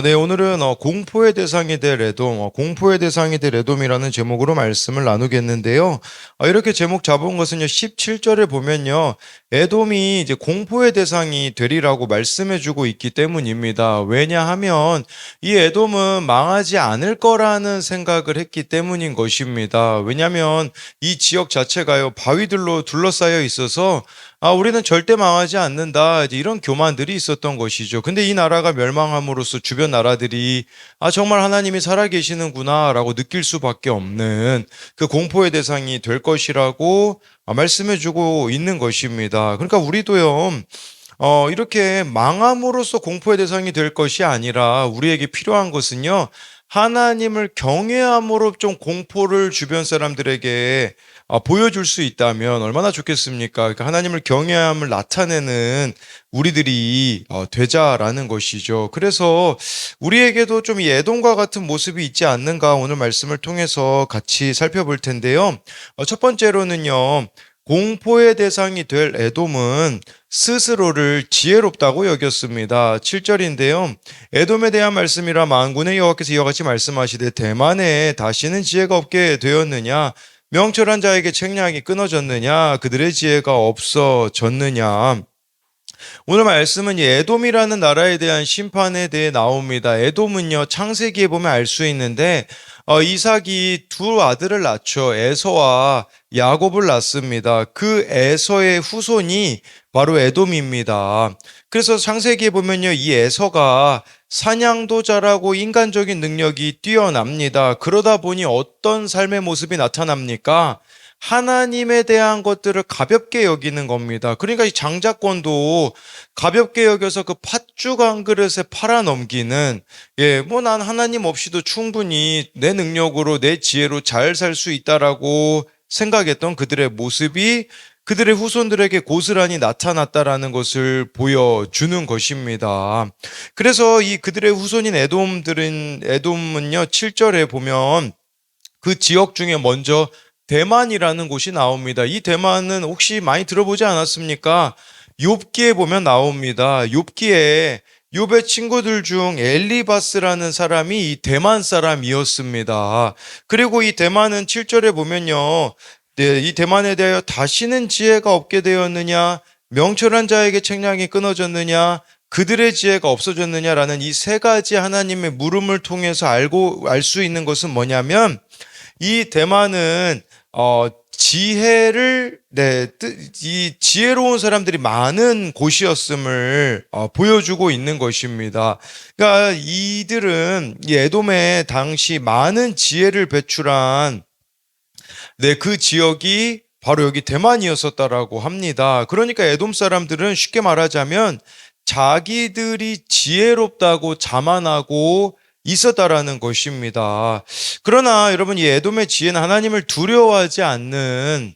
네, 오늘은 공포의 대상이 될 애돔, 공포의 대상이 될 애돔이라는 제목으로 말씀을 나누겠는데요. 이렇게 제목 잡은 것은요, 17절에 보면요, 애돔이 이제 공포의 대상이 되리라고 말씀해주고 있기 때문입니다. 왜냐하면 이 애돔은 망하지 않을 거라는 생각을 했기 때문인 것입니다. 왜냐하면 이 지역 자체가요, 바위들로 둘러싸여 있어서 우리는 절대 망하지 않는다. 이제 이런 교만들이 있었던 것이죠. 근데 이 나라가 멸망함으로써 주변 나라들이 정말 하나님이 살아계시는구나라고 느낄 수밖에 없는 그 공포의 대상이 될 것이라고 말씀해주고 있는 것입니다. 그러니까 우리도요. 이렇게 망함으로써 공포의 대상이 될 것이 아니라 우리에게 필요한 것은요. 하나님을 경외함으로 좀 공포를 주변 사람들에게 보여줄 수 있다면 얼마나 좋겠습니까? 그러니까 하나님을 경외함을 나타내는 우리들이 되자라는 것이죠. 그래서 우리에게도 좀 이 애돔과 같은 모습이 있지 않는가 오늘 말씀을 통해서 같이 살펴볼 텐데요. 첫 번째로는요. 공포의 대상이 될 애돔은 스스로를 지혜롭다고 여겼습니다. 7절인데요. 에돔에 대한 말씀이라 만군의 여호와께서 이와 같이 말씀하시되 대만에 다시는 지혜가 없게 되었느냐 명철한 자에게 책량이 끊어졌느냐 그들의 지혜가 없어졌느냐. 오늘 말씀은 이 에돔이라는 나라에 대한 심판에 대해 나옵니다. 에돔은요, 창세기에 보면 알 수 있는데, 이삭이 두 아들을 낳죠. 에서와 야곱을 낳습니다. 그 에서의 후손이 바로 에돔입니다. 그래서 창세기에 보면요, 이 에서가 사냥도 잘하고 인간적인 능력이 뛰어납니다. 그러다 보니 어떤 삶의 모습이 나타납니까? 하나님에 대한 것들을 가볍게 여기는 겁니다. 그러니까 이 장자권도 가볍게 여겨서 그 팥죽 한 그릇에 팔아 넘기는, 뭐 난 하나님 없이도 충분히 내 능력으로 내 지혜로 잘 살 수 있다라고 생각했던 그들의 모습이 그들의 후손들에게 고스란히 나타났다라는 것을 보여주는 것입니다. 그래서 이 그들의 후손인 에돔은요, 7절에 보면 그 지역 중에 먼저 대만이라는 곳이 나옵니다. 이 대만은 혹시 많이 들어보지 않았습니까? 욥기에 보면 나옵니다. 욥기에 욥의 친구들 중 엘리바스라는 사람이 이 대만 사람이었습니다. 그리고 이 대만은 7절에 보면요. 네, 이 대만에 대하여 다시는 지혜가 없게 되었느냐, 명철한 자에게 책량이 끊어졌느냐, 그들의 지혜가 없어졌느냐라는 이 세 가지 하나님의 물음을 통해서 알 수 있는 것은 뭐냐면 이 대만은 이 지혜로운 사람들이 많은 곳이었음을 보여주고 있는 것입니다. 그러니까 이들은 이 에돔에 당시 많은 지혜를 배출한 그 지역이 바로 여기 대만이었었다라고 합니다. 그러니까 에돔 사람들은 쉽게 말하자면 자기들이 지혜롭다고 자만하고 있었다라는 것입니다. 그러나 여러분 이 에돔의 지혜는 하나님을 두려워하지 않는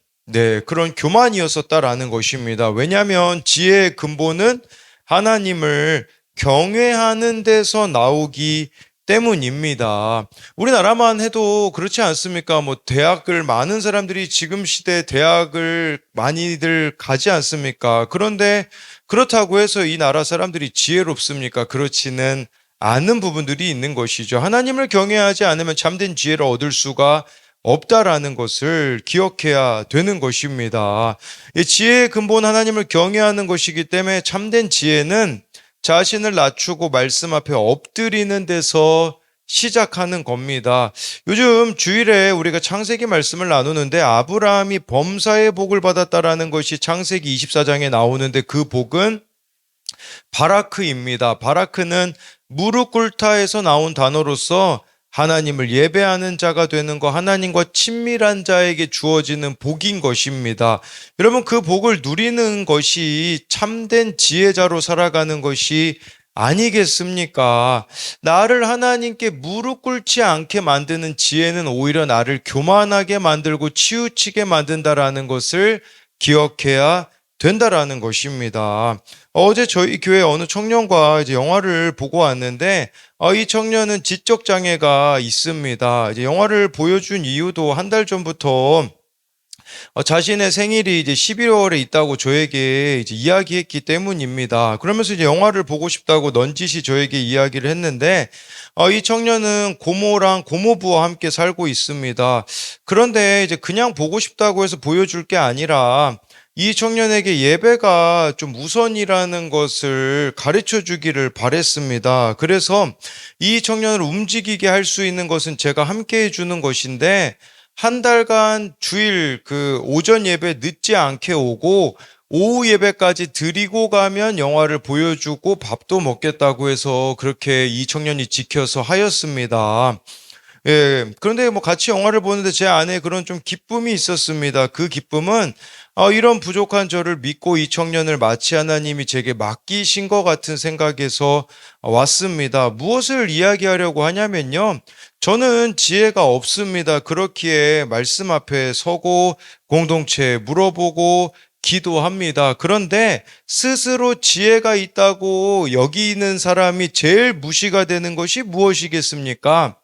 그런 교만이었었다라는 것입니다. 왜냐하면 지혜의 근본은 하나님을 경외하는 데서 나오기 때문입니다. 우리나라만 해도 그렇지 않습니까? 뭐 대학을 많은 사람들이 지금 시대 대학을 많이들 가지 않습니까? 그런데 그렇다고 해서 이 나라 사람들이 지혜롭습니까? 그렇지는 않은 부분들이 있는 것이죠. 하나님을 경외하지 않으면 참된 지혜를 얻을 수가 없다라는 것을 기억해야 되는 것입니다. 이 지혜의 근본 하나님을 경외하는 것이기 때문에 참된 지혜는 자신을 낮추고 말씀 앞에 엎드리는 데서 시작하는 겁니다. 요즘 주일에 우리가 창세기 말씀을 나누는데 아브라함이 범사의 복을 받았다라는 것이 창세기 24장에 나오는데 그 복은 바라크입니다. 바라크는 무릎 꿇다에서 나온 단어로서 하나님을 예배하는 자가 되는 것, 하나님과 친밀한 자에게 주어지는 복인 것입니다. 여러분, 그 복을 누리는 것이 참된 지혜자로 살아가는 것이 아니겠습니까? 나를 하나님께 무릎 꿇지 않게 만드는 지혜는 오히려 나를 교만하게 만들고 치우치게 만든다라는 것을 기억해야 된다라는 것입니다. 어제 저희 교회 어느 청년과 이제 영화를 보고 왔는데, 이 청년은 지적 장애가 있습니다. 이제 영화를 보여준 이유도 한 달 전부터 자신의 생일이 이제 11월에 있다고 저에게 이제 이야기했기 때문입니다. 그러면서 이제 영화를 보고 싶다고 넌지시 저에게 이야기를 했는데, 이 청년은 고모랑 고모부와 함께 살고 있습니다. 그런데 이제 그냥 보고 싶다고 해서 보여줄 게 아니라, 이 청년에게 예배가 좀 우선이라는 것을 가르쳐 주기를 바랬습니다. 그래서 이 청년을 움직이게 할 수 있는 것은 제가 함께 해주는 것인데, 한 달간 주일 그 오전 예배 늦지 않게 오고 오후 예배까지 드리고 가면 영화를 보여주고 밥도 먹겠다고 해서 그렇게 이 청년이 지켜서 하였습니다. 예, 그런데 뭐 같이 영화를 보는데 제 안에 그런 좀 기쁨이 있었습니다. 그 기쁨은 이런 부족한 저를 믿고 이 청년을 마치 하나님이 제게 맡기신 것 같은 생각에서 왔습니다. 무엇을 이야기하려고 하냐면요. 저는 지혜가 없습니다. 그렇기에 말씀 앞에 서고 공동체에 물어보고 기도합니다. 그런데 스스로 지혜가 있다고 여기는 사람이 제일 무시가 되는 것이 무엇이겠습니까?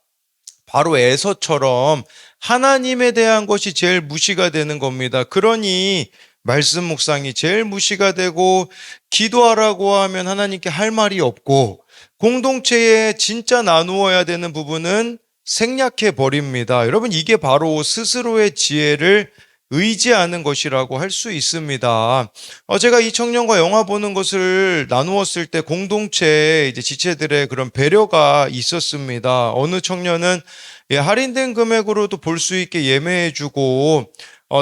바로 에서처럼 하나님에 대한 것이 제일 무시가 되는 겁니다. 그러니 말씀 묵상이 제일 무시가 되고 기도하라고 하면 하나님께 할 말이 없고 공동체에 진짜 나누어야 되는 부분은 생략해 버립니다. 여러분, 이게 바로 스스로의 지혜를 의지하는 것이라고 할 수 있습니다. 제가 이 청년과 영화 보는 것을 나누었을 때 공동체에 이제 지체들의 그런 배려가 있었습니다. 어느 청년은 할인된 금액으로도 볼 수 있게 예매해주고,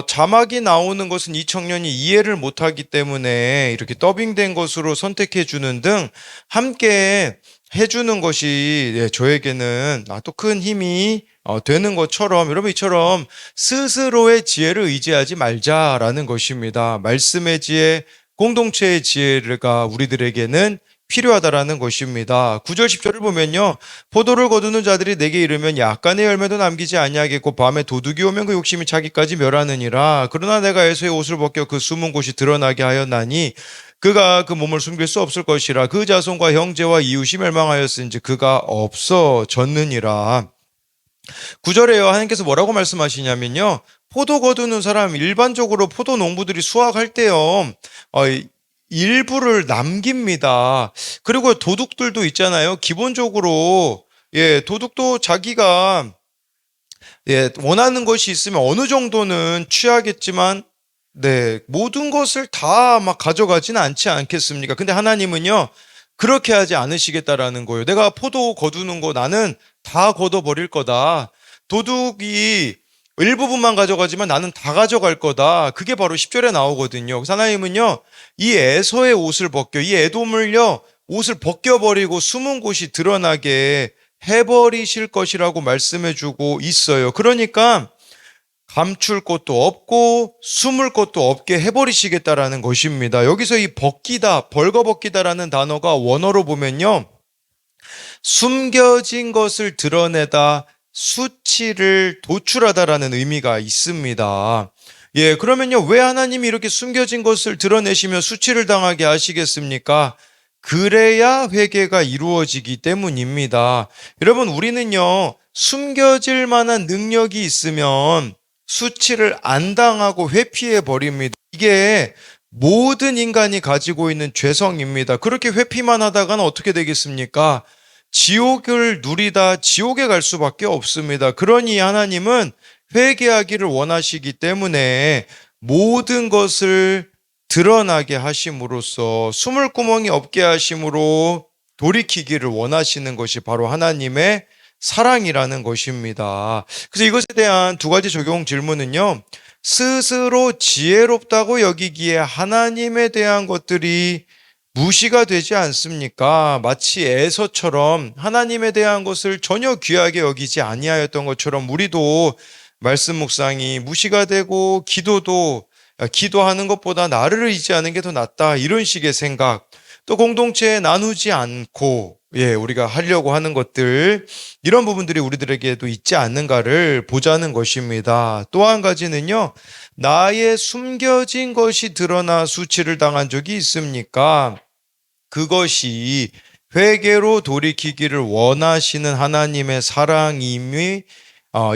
자막이 나오는 것은 이 청년이 이해를 못하기 때문에 이렇게 더빙된 것으로 선택해주는 등 함께 해주는 것이 저에게는 또 큰 힘이 되는 것처럼, 여러분 이처럼 스스로의 지혜를 의지하지 말자라는 것입니다. 말씀의 지혜, 공동체의 지혜가 우리들에게는 필요하다라는 것입니다. 9절 10절을 보면요. 포도를 거두는 자들이 내게 이르면 약간의 열매도 남기지 아니하겠고 밤에 도둑이 오면 그 욕심이 자기까지 멸하느니라. 그러나 내가 에서의 옷을 벗겨 그 숨은 곳이 드러나게 하였나니 그가 그 몸을 숨길 수 없을 것이라. 그 자손과 형제와 이웃이 멸망하였은지 그가 없어졌느니라. 9절에요. 하나님께서 뭐라고 말씀하시냐면요. 포도 거두는 사람, 일반적으로 포도 농부들이 수확할 때요. 일부를 남깁니다. 그리고 도둑들도 있잖아요. 기본적으로 도둑도 자기가 원하는 것이 있으면 어느 정도는 취하겠지만 모든 것을 다 막 가져가지는 않지 않겠습니까? 근데 하나님은요. 그렇게 하지 않으시겠다라는 거예요. 내가 포도 거두는 거 나는 다 걷어버릴 거다. 도둑이 일부분만 가져가지만 나는 다 가져갈 거다. 그게 바로 10절에 나오거든요. 그래서 하나님은요, 이 에서의 옷을 벗겨, 이 에돔을요, 옷을 벗겨버리고 숨은 곳이 드러나게 해버리실 것이라고 말씀해주고 있어요. 그러니까 감출 곳도 없고 숨을 곳도 없게 해버리시겠다라는 것입니다. 여기서 이 벗기다, 벌거벗기다라는 단어가 원어로 보면요, 숨겨진 것을 드러내다, 수치를 도출하다라는 의미가 있습니다. 그러면요, 왜 하나님이 이렇게 숨겨진 것을 드러내시며 수치를 당하게 하시겠습니까? 그래야 회개가 이루어지기 때문입니다. 여러분, 우리는요, 숨겨질 만한 능력이 있으면 수치를 안 당하고 회피해 버립니다. 이게 모든 인간이 가지고 있는 죄성입니다. 그렇게 회피만 하다가는 어떻게 되겠습니까? 지옥을 누리다 지옥에 갈 수밖에 없습니다. 그러니 하나님은 회개하기를 원하시기 때문에 모든 것을 드러나게 하심으로써 숨을 구멍이 없게 하심으로 돌이키기를 원하시는 것이 바로 하나님의 사랑이라는 것입니다. 그래서 이것에 대한 두 가지 적용 질문은요. 스스로 지혜롭다고 여기기에 하나님에 대한 것들이 무시가 되지 않습니까? 마치 에서처럼 하나님에 대한 것을 전혀 귀하게 여기지 아니하였던 것처럼 우리도 말씀 묵상이 무시가 되고 기도도 기도하는 것보다 나를 의지하는 게 더 낫다, 이런 식의 생각, 또 공동체에 나누지 않고 우리가 하려고 하는 것들, 이런 부분들이 우리들에게도 있지 않는가를 보자는 것입니다. 또 한 가지는요, 나의 숨겨진 것이 드러나 수치를 당한 적이 있습니까? 그것이 회개로 돌이키기를 원하시는 하나님의 사랑임이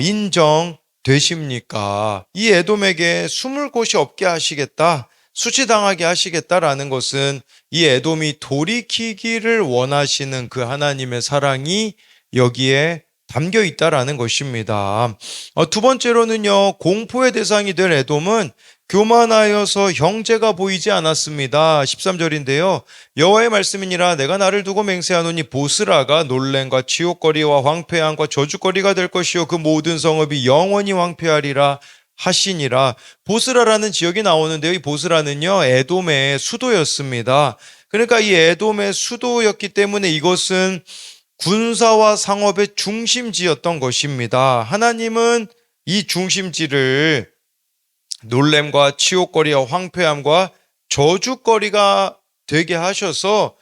인정되어야 되십니까? 이 에돔에게 숨을 곳이 없게 하시겠다, 수치당하게 하시겠다라는 것은 이 에돔이 돌이키기를 원하시는 그 하나님의 사랑이 여기에 담겨 있다라는 것입니다. 두 번째로는요, 공포의 대상이 될 에돔은 교만하여서 형제가 보이지 않았습니다. 13절인데요. 여호와의 말씀이니라 내가 나를 두고 맹세하노니 보스라가 놀램과 치욕거리와 황폐함과 저주거리가 될 것이요 그 모든 성읍이 영원히 황폐하리라 하시니라. 보스라라는 지역이 나오는데요. 이 보스라는요, 에돔의 수도였습니다. 그러니까 이 에돔의 수도였기 때문에 이것은 군사와 상업의 중심지였던 것입니다. 하나님은 이 중심지를 놀램과 치욕거리와 황폐함과 저주거리가 되게 하셔서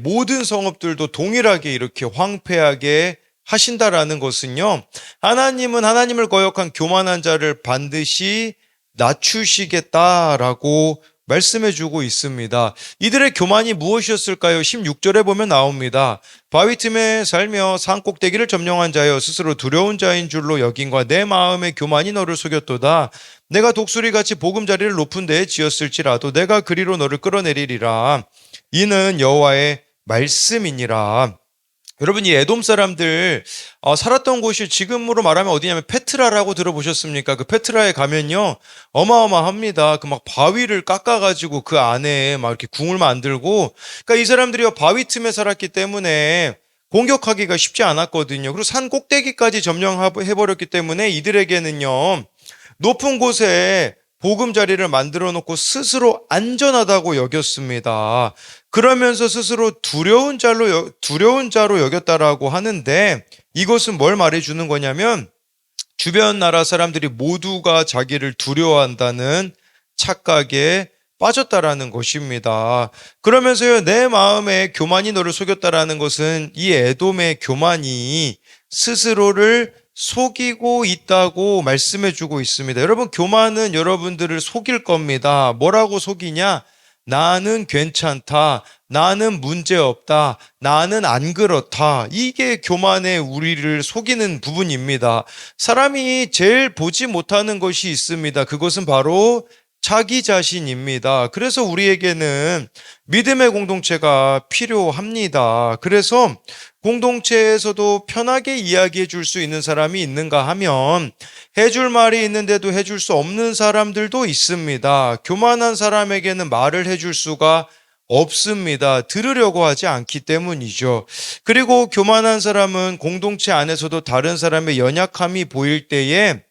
모든 성읍들도 동일하게 이렇게 황폐하게 하신다라는 것은요, 하나님은 하나님을 거역한 교만한 자를 반드시 낮추시겠다라고 말씀해주고 있습니다. 이들의 교만이 무엇이었을까요? 16절에 보면 나옵니다. 바위 틈에 살며 산 꼭대기를 점령한 자여 스스로 두려운 자인 줄로 여긴과 내 마음의 교만이 너를 속였도다. 내가 독수리같이 보금자리를 높은 데에 지었을지라도 내가 그리로 너를 끌어내리리라. 이는 여호와의 말씀이니라. 여러분, 이 에돔 사람들 살았던 곳이 지금으로 말하면 어디냐면 페트라라고 들어보셨습니까? 그 페트라에 가면요, 어마어마합니다. 그 막 바위를 깎아가지고 그 안에 막 이렇게 궁을 만들고, 그러니까 이 사람들이 바위 틈에 살았기 때문에 공격하기가 쉽지 않았거든요. 그리고 산 꼭대기까지 점령해버렸기 때문에 이들에게는요, 높은 곳에 보금자리를 만들어 놓고 스스로 안전하다고 여겼습니다. 그러면서 스스로 두려운 자로 여겼다라고 하는데, 이것은 뭘 말해주는 거냐면 주변 나라 사람들이 모두가 자기를 두려워한다는 착각에 빠졌다라는 것입니다. 그러면서요, 내 마음에 교만이 너를 속였다라는 것은 이 에돔의 교만이 스스로를 속이고 있다고 말씀해주고 있습니다. 여러분, 교만은 여러분들을 속일 겁니다. 뭐라고 속이냐? 나는 괜찮다, 나는 문제없다, 나는 안 그렇다. 이게 교만의 우리를 속이는 부분입니다. 사람이 제일 보지 못하는 것이 있습니다. 그것은 바로 자기 자신입니다. 그래서 우리에게는 믿음의 공동체가 필요합니다. 그래서 공동체에서도 편하게 이야기해 줄 수 있는 사람이 있는가 하면 해줄 말이 있는데도 해줄 수 없는 사람들도 있습니다. 교만한 사람에게는 말을 해줄 수가 없습니다. 들으려고 하지 않기 때문이죠. 그리고 교만한 사람은 공동체 안에서도 다른 사람의 연약함이 보일 때에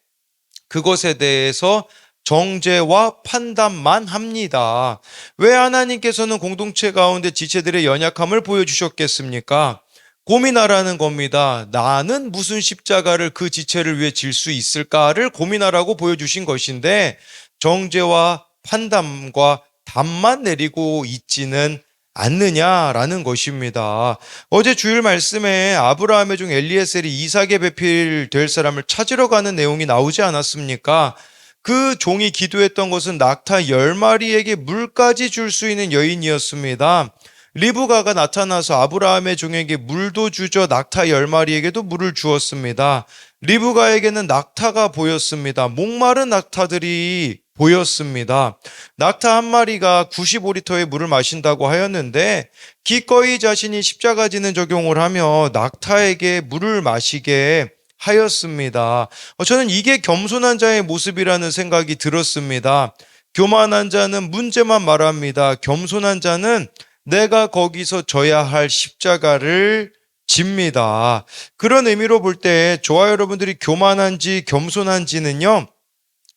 그것에 대해서 정죄와 판단만 합니다. 왜 하나님께서는 공동체 가운데 지체들의 연약함을 보여주셨겠습니까? 고민하라는 겁니다. 나는 무슨 십자가를 그 지체를 위해 질 수 있을까를 고민하라고 보여주신 것인데, 정죄와 판단과 답만 내리고 있지는 않느냐라는 것입니다. 어제 주일 말씀에 아브라함의 종 엘리에셀이 이삭의 배필될 사람을 찾으러 가는 내용이 나오지 않았습니까? 그 종이 기도했던 것은 낙타 10마리에게 물까지 줄 수 있는 여인이었습니다. 리브가가 나타나서 아브라함의 종에게 물도 주죠. 낙타 10마리에게도 물을 주었습니다. 리브가에게는 낙타가 보였습니다. 목마른 낙타들이 보였습니다. 낙타 한 마리가 95리터의 물을 마신다고 하였는데, 기꺼이 자신이 십자가 지는 적용을 하며 낙타에게 물을 마시게 하였습니다. 저는 이게 겸손한 자의 모습이라는 생각이 들었습니다. 교만한 자는 문제만 말합니다. 겸손한 자는 내가 거기서 져야 할 십자가를 집니다. 그런 의미로 볼 때 저와 여러분들이 교만한지 겸손한지는요,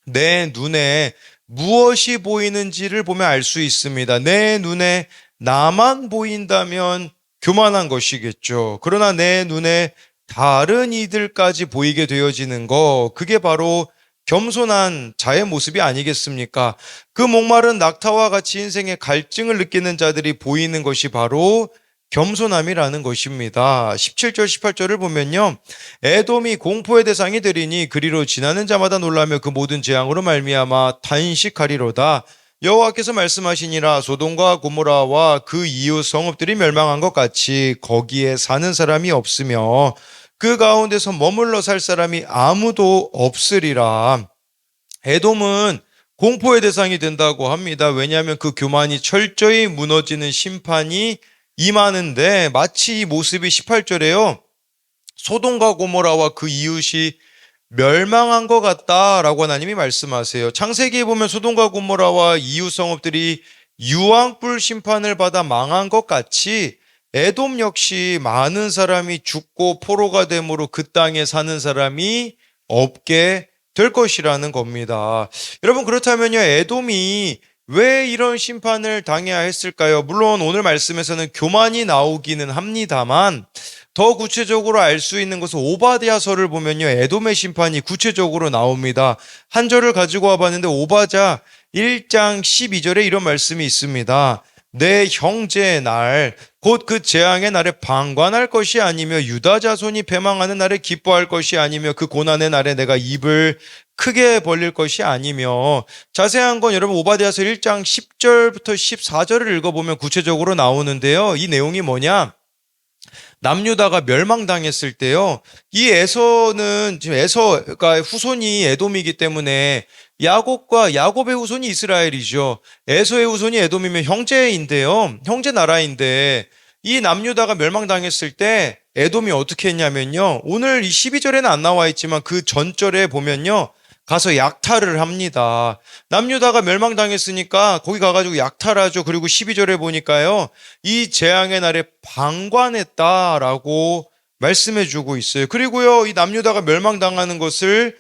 내 눈에 무엇이 보이는지를 보면 알 수 있습니다. 내 눈에 나만 보인다면 교만한 것이겠죠. 그러나 내 눈에 다른 이들까지 보이게 되어지는 거, 그게 바로 겸손한 자의 모습이 아니겠습니까? 그 목마른 낙타와 같이 인생의 갈증을 느끼는 자들이 보이는 것이 바로 겸손함이라는 것입니다. 17절 18절을 보면요, 에돔이 공포의 대상이 되리니 그리로 지나는 자마다 놀라며 그 모든 재앙으로 말미암아 탄식하리로다. 여호와께서 말씀하시니라. 소돔과 고모라와 그 이웃 성읍들이 멸망한 것 같이 거기에 사는 사람이 없으며 그 가운데서 머물러 살 사람이 아무도 없으리라. 에돔은 공포의 대상이 된다고 합니다. 왜냐하면 그 교만이 철저히 무너지는 심판이 임하는데, 마치 이 모습이 18절에요. 소돔과 고모라와 그 이웃이 멸망한 것 같다라고 하나님이 말씀하세요. 창세기에 보면 소돔과 고모라와 이웃 성읍들이 유황불 심판을 받아 망한 것 같이 에돔 역시 많은 사람이 죽고 포로가 되므로 그 땅에 사는 사람이 없게 될 것이라는 겁니다. 여러분, 그렇다면요, 에돔이 왜 이런 심판을 당해야 했을까요? 물론 오늘 말씀에서는 교만이 나오기는 합니다만, 더 구체적으로 알 수 있는 것은 오바댜서를 보면요, 에돔의 심판이 구체적으로 나옵니다. 한 절을 가지고 와봤는데 오바댜 1장 12절에 이런 말씀이 있습니다. 내 형제의 날, 곧 그 재앙의 날에 방관할 것이 아니며 유다 자손이 패망하는 날에 기뻐할 것이 아니며 그 고난의 날에 내가 입을 크게 벌릴 것이 아니며. 자세한 건 여러분 오바댜서 1장 10절부터 14절을 읽어보면 구체적으로 나오는데요. 이 내용이 뭐냐? 남유다가 멸망당했을 때요, 이 에서는 지금 에서가 후손이 에돔이기 때문에 야곱의 후손이 이스라엘이죠. 에서의 후손이 에돔이면 형제인데요, 형제 나라인데, 이 남유다가 멸망당했을 때 에돔이 어떻게 했냐면요, 오늘 이 12절에는 안 나와 있지만 그 전절에 보면요, 가서 약탈을 합니다. 남유다가 멸망당했으니까 거기 가가지고 약탈하죠. 그리고 12절에 보니까요, 이 재앙의 날에 방관했다라고 말씀해주고 있어요. 그리고요, 이 남유다가 멸망당하는 것을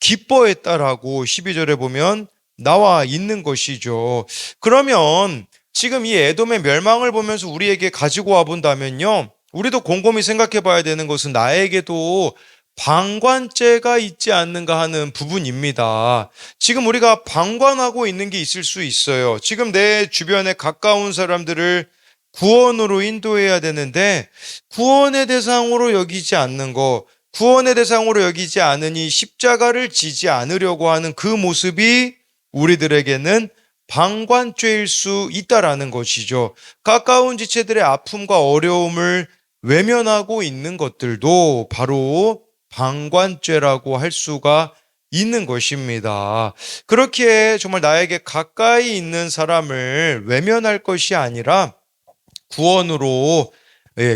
기뻐했다라고 12절에 보면 나와 있는 것이죠. 그러면 지금 이 에돔의 멸망을 보면서 우리에게 가지고 와 본다면요, 우리도 곰곰이 생각해 봐야 되는 것은 나에게도 방관죄가 있지 않는가 하는 부분입니다. 지금 우리가 방관하고 있는 게 있을 수 있어요. 지금 내 주변에 가까운 사람들을 구원으로 인도해야 되는데 구원의 대상으로 여기지 않는 거, 구원의 대상으로 여기지 않으니 십자가를 지지 않으려고 하는 그 모습이 우리들에게는 방관죄일 수 있다라는 것이죠. 가까운 지체들의 아픔과 어려움을 외면하고 있는 것들도 바로 방관죄라고 할 수가 있는 것입니다. 그렇게 정말 나에게 가까이 있는 사람을 외면할 것이 아니라 구원으로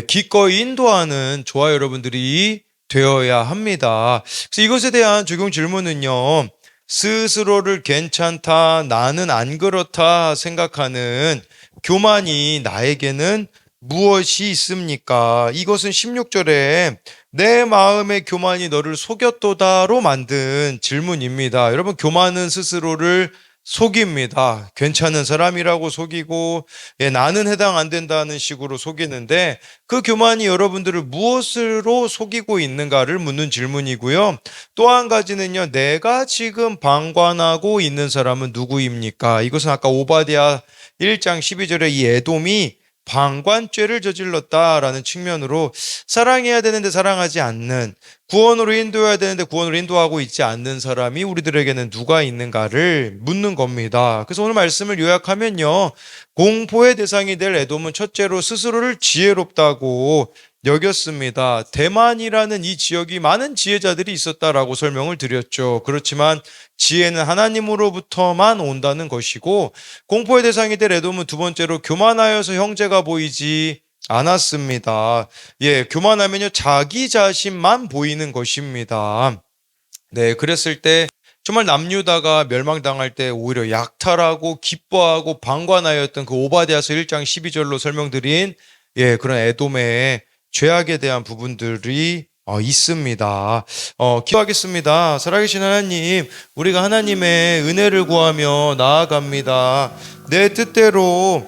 기꺼이 인도하는 저와 여러분들이 되어야 합니다. 그래서 이것에 대한 적용 질문은요, 스스로를 괜찮다, 나는 안 그렇다 생각하는 교만이 나에게는 무엇이 있습니까? 이것은 16절에 내 마음의 교만이 너를 속였도다로 만든 질문입니다. 여러분, 교만은 스스로를 속입니다. 괜찮은 사람이라고 속이고, 나는 해당 안 된다는 식으로 속이는데, 그 교만이 여러분들을 무엇으로 속이고 있는가를 묻는 질문이고요. 또 한 가지는요, 내가 지금 방관하고 있는 사람은 누구입니까? 이것은 아까 오바댜 1장 12절에 이 에돔이 방관죄를 저질렀다라는 측면으로 사랑해야 되는데 사랑하지 않는, 구원으로 인도해야 되는데 구원으로 인도하고 있지 않는 사람이 우리들에게는 누가 있는가를 묻는 겁니다. 그래서 오늘 말씀을 요약하면요, 공포의 대상이 될 에돔은 첫째로 스스로를 지혜롭다고 여겼습니다. 대만이라는 이 지역이 많은 지혜자들이 있었다라고 설명을 드렸죠. 그렇지만 지혜는 하나님으로부터만 온다는 것이고, 공포의 대상이 될 에돔은 두 번째로 교만하여서 형제가 보이지 않았습니다. 교만하면요, 자기 자신만 보이는 것입니다. 그랬을 때 정말 남유다가 멸망당할 때 오히려 약탈하고 기뻐하고 방관하였던 그 오바댜서 1장 12절로 설명드린 그런 에돔의 죄악에 대한 부분들이 있습니다. 기도하겠습니다. 살아계신 하나님, 우리가 하나님의 은혜를 구하며 나아갑니다. 내 뜻대로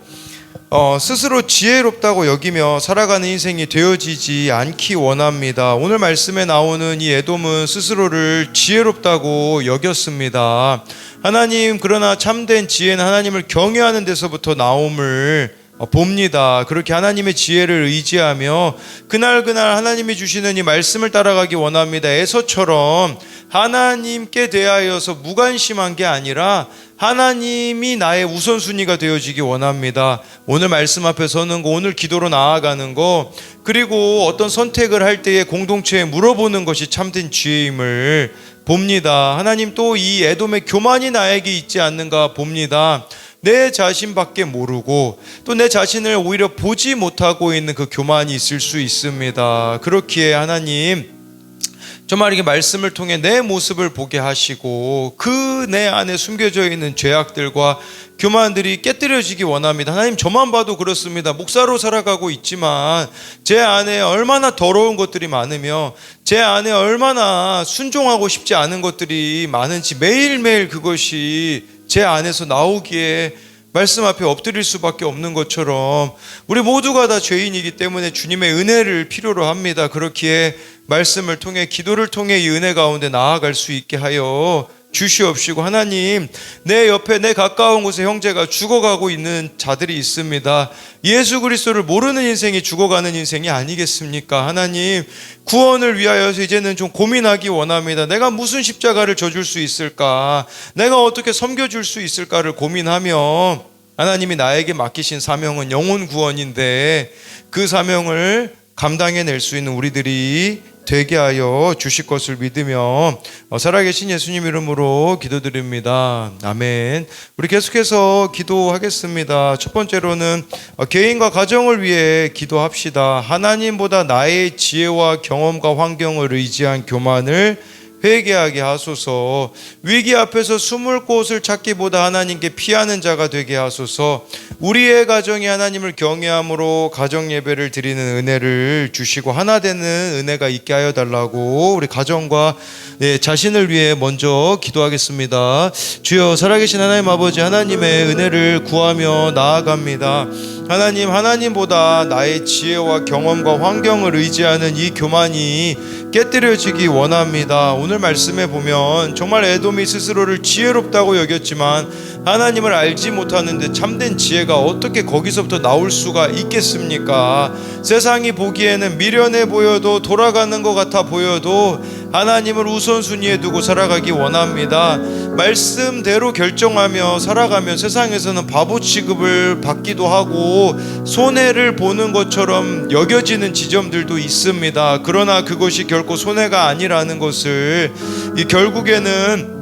스스로 지혜롭다고 여기며 살아가는 인생이 되어지지 않기 원합니다. 오늘 말씀에 나오는 이 에돔은 스스로를 지혜롭다고 여겼습니다. 하나님, 그러나 참된 지혜는 하나님을 경외하는 데서부터 나옴을 봅니다. 그렇게 하나님의 지혜를 의지하며 그날 하나님이 주시는 이 말씀을 따라가기 원합니다. 에서처럼 하나님께 대하여서 무관심한 게 아니라 하나님이 나의 우선순위가 되어지기 원합니다. 오늘 말씀 앞에 서는 거, 오늘 기도로 나아가는 거, 그리고 어떤 선택을 할 때에 공동체에 물어보는 것이 참된 지혜임을 봅니다. 하나님 또 이 에돔의 교만이 나에게 있지 않는가 봅니다. 내 자신밖에 모르고 또 내 자신을 오히려 보지 못하고 있는 그 교만이 있을 수 있습니다. 그렇기에 하나님 정말 이게 말씀을 통해 내 모습을 보게 하시고 그 내 안에 숨겨져 있는 죄악들과 교만들이 깨뜨려지기 원합니다. 하나님 저만 봐도 그렇습니다. 목사로 살아가고 있지만 제 안에 얼마나 더러운 것들이 많으며 제 안에 얼마나 순종하고 싶지 않은 것들이 많은지 매일매일 그것이 제 안에서 나오기에 말씀 앞에 엎드릴 수밖에 없는 것처럼 우리 모두가 다 죄인이기 때문에 주님의 은혜를 필요로 합니다. 그렇기에 말씀을 통해 기도를 통해 이 은혜 가운데 나아갈 수 있게 하여 주시옵시고, 하나님 내 옆에 내 가까운 곳에 형제가 죽어가고 있는 자들이 있습니다. 예수 그리스도를 모르는 인생이 죽어가는 인생이 아니겠습니까? 하나님 구원을 위하여서 이제는 좀 고민하기 원합니다. 내가 무슨 십자가를 져줄 수 있을까? 내가 어떻게 섬겨줄 수 있을까를 고민하며 하나님이 나에게 맡기신 사명은 영혼 구원인데 그 사명을 감당해낼 수 있는 우리들이 되게 하여 주실 것을 믿으며 살아계신 예수님 이름으로 기도드립니다. 아멘. 우리 계속해서 기도하겠습니다. 첫 번째로는 개인과 가정을 위해 기도합시다. 하나님보다 나의 지혜와 경험과 환경을 의지한 교만을 회개하게 하소서. 위기 앞에서 숨을 곳을 찾기보다 하나님께 피하는 자가 되게 하소서. 우리의 가정이 하나님을 경외함으로 가정 예배를 드리는 은혜를 주시고 하나 되는 은혜가 있게 하여 달라고 우리 가정과 자신을 위해 먼저 기도하겠습니다. 주여, 살아계신 하나님 아버지, 하나님의 은혜를 구하며 나아갑니다. 하나님, 하나님보다 나의 지혜와 경험과 환경을 의지하는 이 교만이 깨뜨려지기 원합니다. 오늘 말씀에 보면 정말 에돔이 스스로를 지혜롭다고 여겼지만 하나님을 알지 못하는데 참된 지혜가 어떻게 거기서부터 나올 수가 있겠습니까? 세상이 보기에는 미련해 보여도 돌아가는 것 같아 보여도 하나님을 우선순위에 두고 살아가기 원합니다. 말씀대로 결정하며 살아가면 세상에서는 바보 취급을 받기도 하고 손해를 보는 것처럼 여겨지는 지점들도 있습니다. 그러나 그것이 결코 손해가 아니라는 것을 결국에는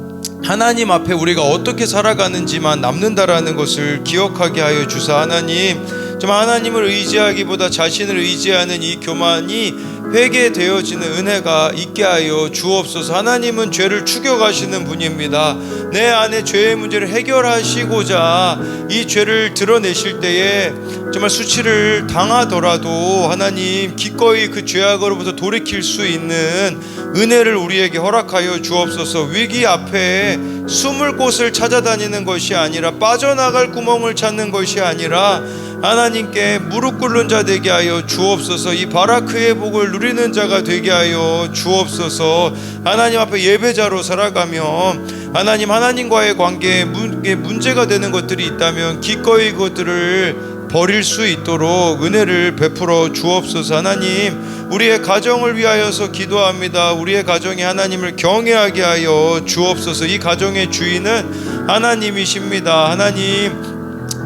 하나님 앞에 우리가 어떻게 살아가는지만 남는다라는 것을 기억하게 하여 주사. 하나님, 정말 하나님을 의지하기보다 자신을 의지하는 이 교만이 회개되어지는 은혜가 있게 하여 주옵소서. 하나님은 죄를 죽여가시는 분입니다. 내 안에 죄의 문제를 해결하시고자 이 죄를 드러내실 때에 정말 수치를 당하더라도 하나님 기꺼이 그 죄악으로부터 돌이킬 수 있는 은혜를 우리에게 허락하여 주옵소서. 위기 앞에 숨을 곳을 찾아다니는 것이 아니라 빠져나갈 구멍을 찾는 것이 아니라 하나님께 무릎 꿇는 자 되게 하여 주옵소서. 이 바라크의 복을 누리는 자가 되게 하여 주옵소서. 하나님 앞에 예배자로 살아가며 하나님과의 관계에 문제가 되는 것들이 있다면 기꺼이 그것들을 버릴 수 있도록 은혜를 베풀어 주옵소서. 하나님, 우리의 가정을 위하여서 기도합니다. 우리의 가정이 하나님을 경외하게 하여 주옵소서. 이 가정의 주인은 하나님이십니다. 하나님,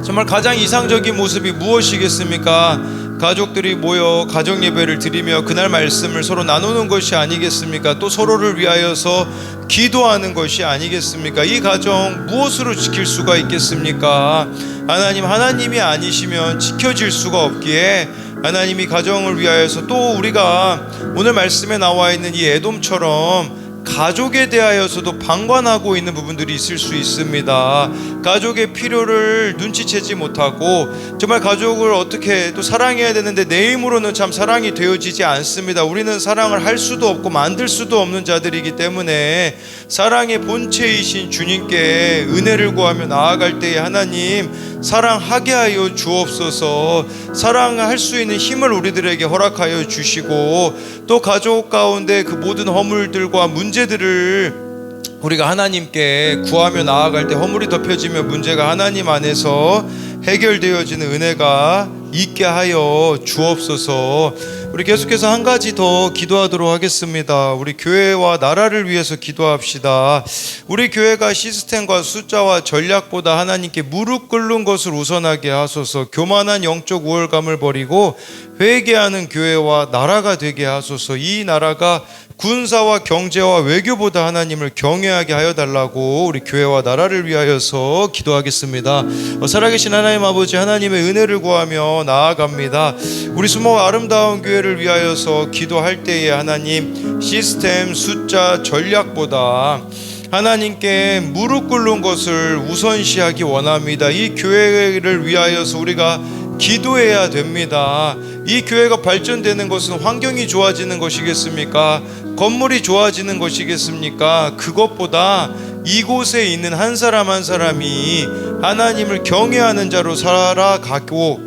정말 가장 이상적인 모습이 무엇이겠습니까? 가족들이 모여 가정 예배를 드리며 그날 말씀을 서로 나누는 것이 아니겠습니까? 또 서로를 위하여서 기도하는 것이 아니겠습니까? 이 가정 무엇으로 지킬 수가 있겠습니까? 하나님이 아니시면 지켜질 수가 없기에 하나님이 가정을 위하여서 또 우리가 오늘 말씀에 나와 있는 이 에돔처럼 가족에 대하여서도 방관하고 있는 부분들이 있을 수 있습니다. 가족의 필요를 눈치채지 못하고 정말 가족을 어떻게 또 사랑해야 되는데 내 힘으로는 참 사랑이 되어지지 않습니다. 우리는 사랑을 할 수도 없고 만들 수도 없는 자들이기 때문에 사랑의 본체이신 주님께 은혜를 구하며 나아갈 때에 하나님 사랑하게 하여 주옵소서. 사랑할 수 있는 힘을 우리들에게 허락하여 주시고 또 가족 가운데 그 모든 허물들과 문제들을 우리가 하나님께 구하며 나아갈 때 허물이 덮여지며 문제가 하나님 안에서 해결되어지는 은혜가 있게 하여 주옵소서. 우리 계속해서 한 가지 더 기도하도록 하겠습니다. 우리 교회와 나라를 위해서 기도합시다. 우리 교회가 시스템과 숫자와 전략보다 하나님께 무릎 꿇는 것을 우선하게 하소서. 교만한 영적 우월감을 버리고 회개하는 교회와 나라가 되게 하소서. 이 나라가 군사와 경제와 외교보다 하나님을 경외하게 하여 달라고 우리 교회와 나라를 위하여서 기도하겠습니다. 살아계신 하나님 아버지, 하나님의 은혜를 구하며 나아갑니다. 우리 수목 아름다운 교회를 위하여서 기도할 때에 하나님 시스템, 숫자, 전략보다 하나님께 무릎 꿇는 것을 우선시하기 원합니다. 이 교회를 위하여서 우리가 기도해야 됩니다. 이 교회가 발전되는 것은 환경이 좋아지는 것이겠습니까? 건물이 좋아지는 것이겠습니까? 그것보다 이곳에 있는 한 사람 한 사람이 하나님을 경외하는 자로 살아가고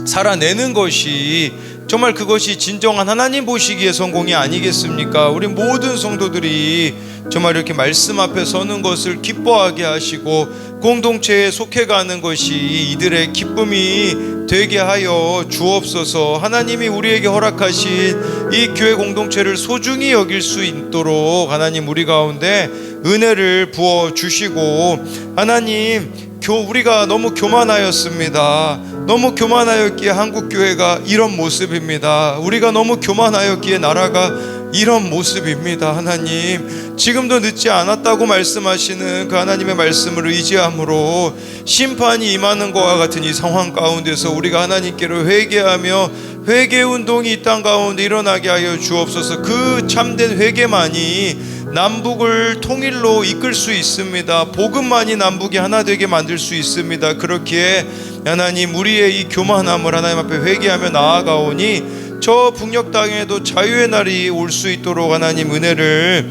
살아내는 것이 정말 그것이 진정한 하나님 보시기에 성공이 아니겠습니까? 우리 모든 성도들이 정말 이렇게 말씀 앞에 서는 것을 기뻐하게 하시고 공동체에 속해가는 것이 이들의 기쁨이 되게 하여 주옵소서. 하나님이 우리에게 허락하신 이 교회 공동체를 소중히 여길 수 있도록 하나님 우리 가운데 은혜를 부어 주시고, 하나님 우리가 너무 교만하였습니다. 너무 교만하였기에 한국교회가 이런 모습입니다. 우리가 너무 교만하였기에 나라가 이런 모습입니다. 하나님, 지금도 늦지 않았다고 말씀하시는 그 하나님의 말씀을 의지함으로 심판이 임하는 것과 같은 이 상황 가운데서 우리가 하나님께로 회개하며 회개운동이 이 땅 가운데 일어나게 하여 주옵소서. 그 참된 회개만이 남북을 통일로 이끌 수 있습니다. 복음만이 남북이 하나 되게 만들 수 있습니다. 그렇기에 하나님, 우리의 이 교만함을 하나님 앞에 회개하며 나아가오니 저 북녘 땅에도 자유의 날이 올 수 있도록 하나님 은혜를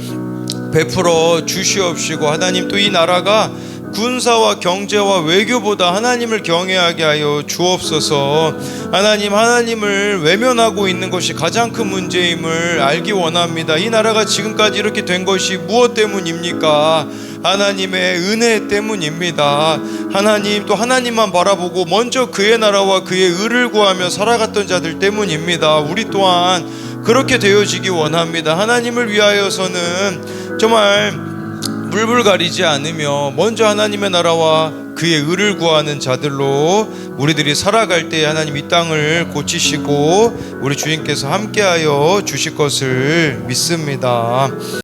베풀어 주시옵시고, 하나님 또 이 나라가 군사와 경제와 외교보다 하나님을 경외하게 하여 주옵소서. 하나님, 하나님을 외면하고 있는 것이 가장 큰 문제임을 알기 원합니다. 이 나라가 지금까지 이렇게 된 것이 무엇 때문입니까? 하나님의 은혜 때문입니다. 하나님, 또 하나님만 바라보고 먼저 그의 나라와 그의 의를 구하며 살아갔던 자들 때문입니다. 우리 또한 그렇게 되어지기 원합니다. 하나님을 위하여서는 정말 물불 가리지 않으며 먼저 하나님의 나라와 그의 의를 구하는 자들로 우리들이 살아갈 때 하나님 이 땅을 고치시고 우리 주님께서 함께하여 주실 것을 믿습니다.